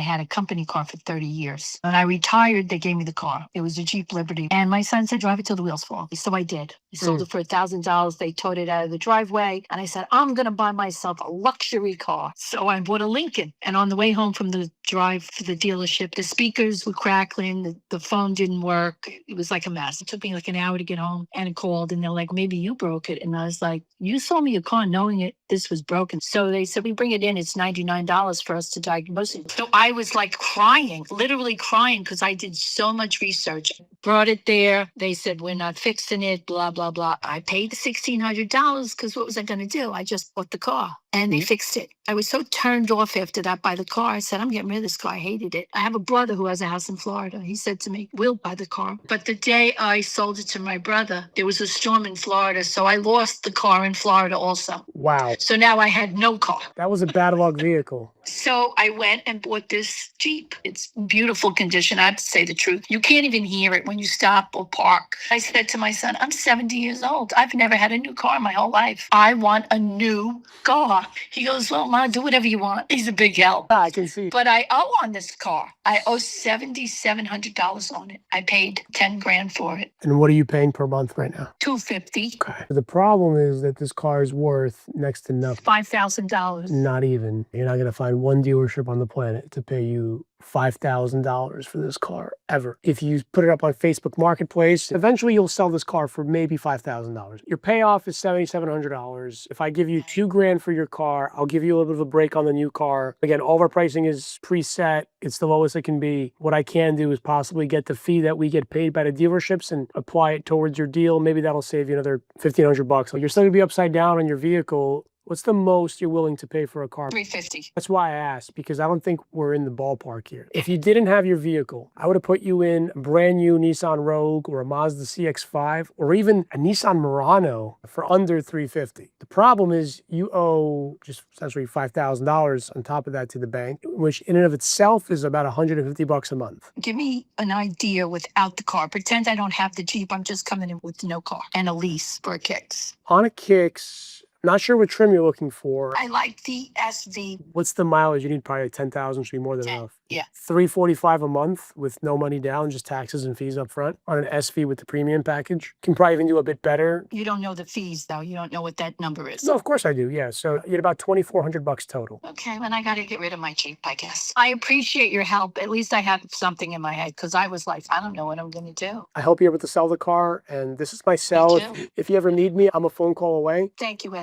had a company car for 30 years. When I retired, they gave me the car. It was a Jeep Liberty. And my son said, drive it till the wheels fall. So I did. I sold it for $1,000. They towed it out of the driveway. And I said, I'm going to buy myself a luxury car. So I bought a Lincoln. And on the way home from the drive to the dealership, the speakers were crackling. The phone didn't work. It was like a mess. It took me like an hour to get home. And it called and they're like, maybe you broke it. And I was like, you sold me a car knowing this was broken. So they said, we bring it in. It's $99 for us to diagnose it. So I was like crying, literally crying, because I did so much research. Brought it there. They said, we're not fixing it, blah, blah, blah. I paid the $1,600 because what was I going to do? I just bought the car and they fixed it. I was so turned off after that by the car. I said, I'm getting rid of this car. I hated it. I have a brother who has a house in Florida. He said to me, we'll buy the car. But the day I sold it to my brother, there was a storm in Florida. So I lost the car in Florida also. Wow. So now I had no car. That was a bad luck vehicle. So I went and bought this Jeep. It's in beautiful condition. I have to say the truth. You can't even hear it when you stop or park. I said to my son, I'm 70 years old. I've never had a new car in my whole life. I want a new car. He goes, well, Ma, do whatever you want. He's a big help. I can see. But I owe on this car. I owe $7,700 on it. I paid $10,000 for it. And what are you paying per month right now? $250. Okay. The problem is that this car is worth next to nothing. $5,000. Not even. You're not going to find one dealership on the planet to pay you $5,000 for this car ever. If you put it up on Facebook Marketplace, eventually you'll sell this car for maybe $5,000. Your payoff is $7,700. If I give you $2,000 for your car, I'll give you a little bit of a break on the new car. Again, all of our pricing is preset. It's the lowest it can be. What I can do is possibly get the fee that we get paid by the dealerships and apply it towards your deal. Maybe that'll save you another $1,500. So you're still gonna be upside down on your vehicle. What's the most you're willing to pay for a car? $350. That's why I asked, because I don't think we're in the ballpark here. If you didn't have your vehicle, I would have put you in a brand new Nissan Rogue or a Mazda CX-5 or even a Nissan Murano for under $350. The problem is you owe just essentially $5,000 on top of that to the bank, which in and of itself is about $150 a month. Give me an idea without the car. Pretend I don't have the Jeep. I'm just coming in with no car and a lease for a Kicks. On a Kicks, not sure what trim you're looking for. I like the SV. What's the mileage? You need probably like 10,000, should be more than 10, enough. yeah. $345 a month with no money down, just taxes and fees up front on an SV with the premium package. Can probably even do a bit better. You don't know the fees though. You don't know what that number is. No, of course I do. Yeah. So you get about $2,400 total. Okay, then I got to get rid of my Jeep, I guess. I appreciate your help. At least I have something in my head because I was like, I don't know what I'm going to do. I hope you're able to sell the car. And this is my cell. too. If you ever need me, I'm a phone call away. Thank you, Ed.